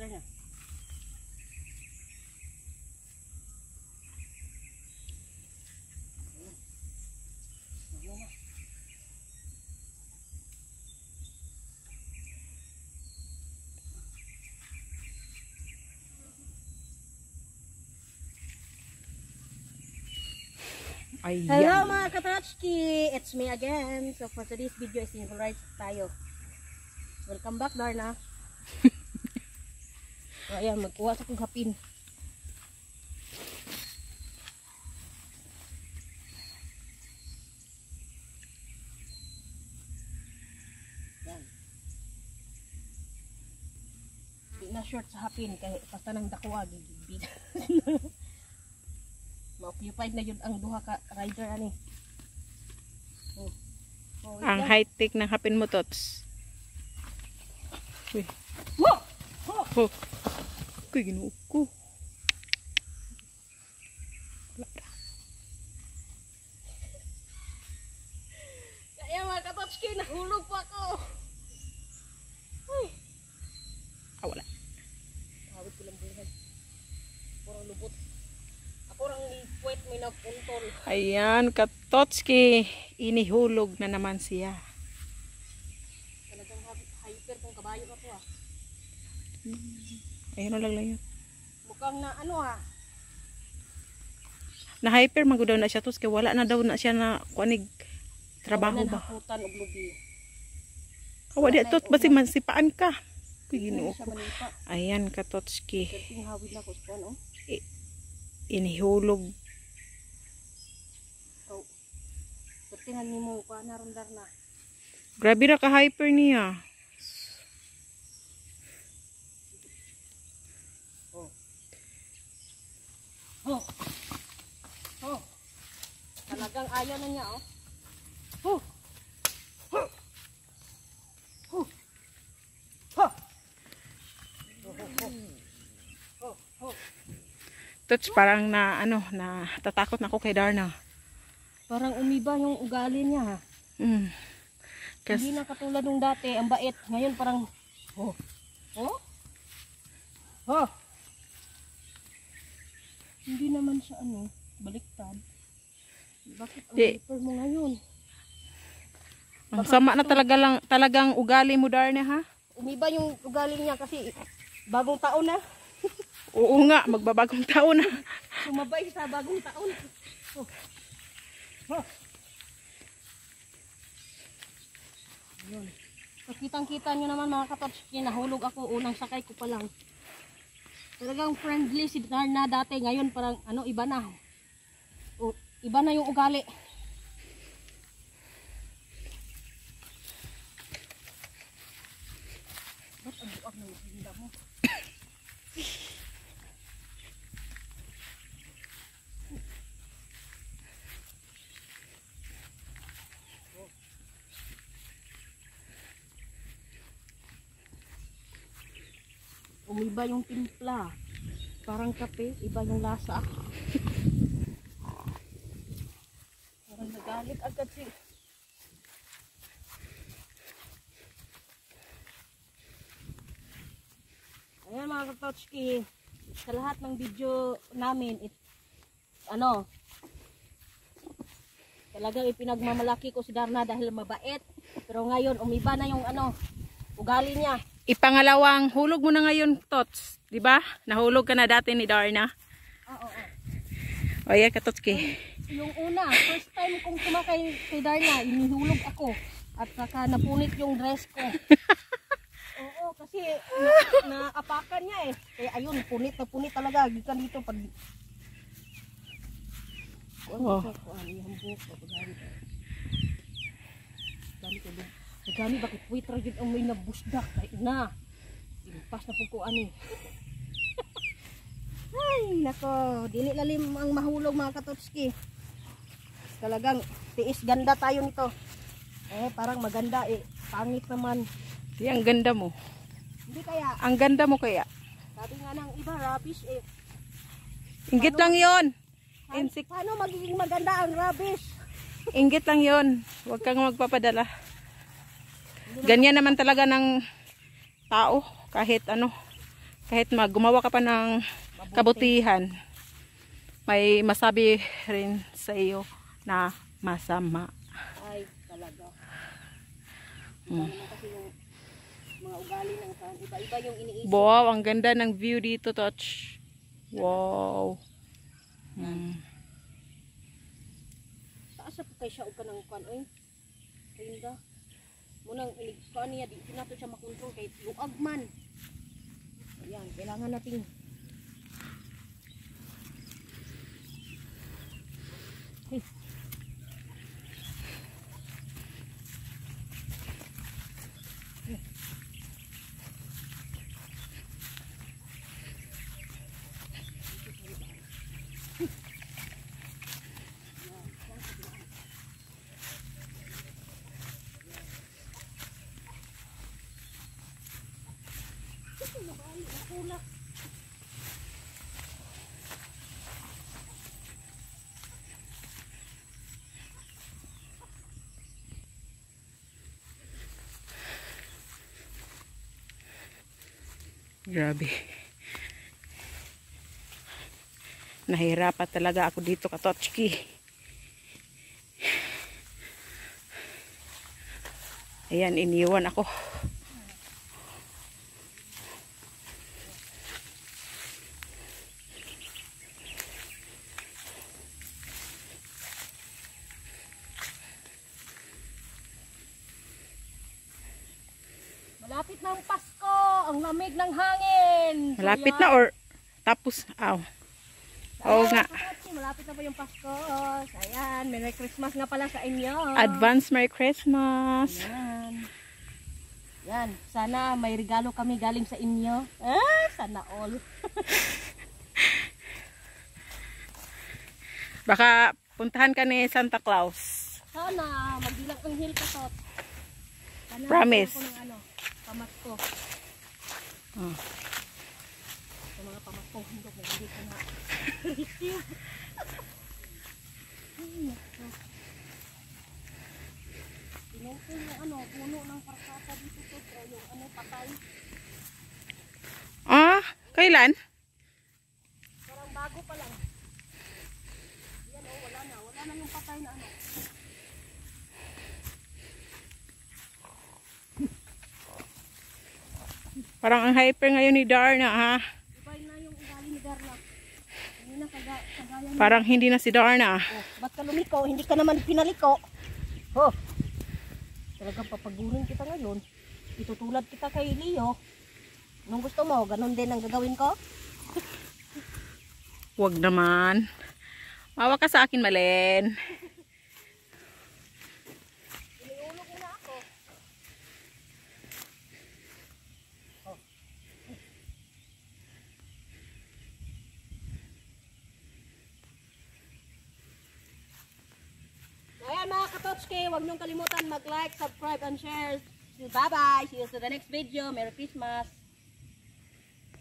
Darna. Ayan. Hello mga Katotski! It's me again. So for today's video is single rides tayo. Welcome back, Darna. So ayan, magkuha sa kong hapin. Yan. Di na short sa hapin kaya basta nang dakuha gigibig. Ma-occupied na yun ang duha ka rider ani. Ang high-tech ng hapin mo, Tots. Uy. Whoa! Oh. Kuy, ginuo ko. Kaya mga Katotski, nahulog po ako. Ay. Wala. Hawid ko lang buhay. Purang lubot. Ako lang puwet may napuntol. Ayan, Katotski. Inihulog na naman siya. Talagang hyper kung kabayo ako ah. Ayun lang lang yun. Mukhang na ano ah. Na-hyper magudaw na siya, Tots. Kaya wala na daw na siya na kuanig trabaho ba. Nahakutan og lubi. Kawa di, Tots. Basi mansipaan ka. Kuy, ginuo Siya ko. manipa. Ayan, Katotski. Kerting hawid na ko sa ano. Inihulog. So, kertingan ni mo pa narundar na. Grabe na ka-hyper niya. Oh. Oh. Talagang ayaw na niya oh. Oh. Oh. Oh. Oh. Oh. Oh. Tots, parang na, ano, na tatakot na ako kay Darna. Parang umiba yung ugali niya ha. Hindi na katulad nung dati, ang bait. Ngayon parang, oh. Oh. Oh. Hindi naman siya ano, baliktad. Bakit ang hyper mo ngayon? Ang sama na talagang ugali mo, Darna, ha? Umiba yung ugali niya kasi bagong taon na. Oo nga, magbabagong taon na. Sumabay sa bagong taon. Oh. Oh. Yun. So, kitang-kita nyo naman mga Katotski, nahulog ako, unang sakay ko pa lang. Talagang friendly si Darna dati, ngayon parang ano, iba na. O, iba na yung ugali. Ba't ang buwag ng hinda mo? Umiba yung timpla. Parang kape, iba yung lasa. Parang nagalit agad si. Ayan mga Katotski, sa lahat ng video namin, talagang ipinagmamalaki ko si Darna dahil mabait. Pero ngayon, umiba na yung ugali niya. Ipangalawang hulog mo na ngayon, Tots. Diba? Nahulog ka na dati ni Darna. Oo. O yan, Katotski. Yung una, first time kong sumakay kay Darna, inihulog ako. At saka napunit yung dress ko. Oo, kasi naapakan niya eh. Kaya ayun, punit na punit talaga. Gikan dito pag... Oh. Nagami, bakit wait ragid ang may nabusdak? Kahit na. Impas na po ko ani. Ay, nako. Dili lalim ang mahulog mga Katotski. Talagang tiis ganda tayo nito. Parang maganda eh. Pangit naman. Di, ang ganda mo. Hindi kaya. Ang ganda mo kaya. Sabi nga ng iba, rubbish eh. Inggit lang yon. Paano magiging maganda ang rubbish? Inggit lang yon. Huwag kang magpapadala. Ganyan naman talaga ng tao. Kahit ano. Kahit gumawa ka pa ng kabutihan, may masabi rin sa iyo na masama. Ay, talaga. Iba naman kasi yung mga ugali ng kan. Iba-iba yung iniisip. Wow, ang ganda ng view dito, Toch. Wow. Taas sa kay siya og kanang kan oy. Tinda. Munang iligkan niya di nato siya makontrol kay luag man. Ayan, kailangan nating Grabe. Nahirapan talaga ako dito, Katochki. Ayan, iniwan ako. malapit na ang Pasko, ang lamig ng hangin. Malapit na or tapos, aw. Oo nga. Malapit na po yung Pasko. Ayan, Merry Christmas nga pala sa inyo. Advance Merry Christmas. Yan. Yan, sana may regalo kami galing sa inyo. Sana all. Baka puntahan ka ni Santa Claus. Sana magbilang ang hill ka tot. Sana Promise. ako ng ano, pamasko. Oh. Sa mga pamasko, hindi ko na receive. Pinungkol yung ano, puno ng parkata dito tot. O yung ano, patay. Ah, kailan? Parang bago pa lang. Yan o, wala na. Wala na yung patay na ano. Parang ang hyper ngayon ni Darna, ha? Iba na yung ugali ni Darla. Hindi na kagaya niya. Parang hindi na si Darna. Oh, ba't ka lumiko? Hindi ka naman pinaliko. Oh, talagang papagurin kita ngayon. Itutulad kita kay Leo. Anong gusto mo? Ganon din ang gagawin ko? Huwag naman. Mawa ka sa akin, Malen. Iniulog mo na ako. Oh. Ayan mga katotski, huwag niyong kalimutan mag-like, subscribe, and share. Bye-bye! See you to the next video. Merry Christmas!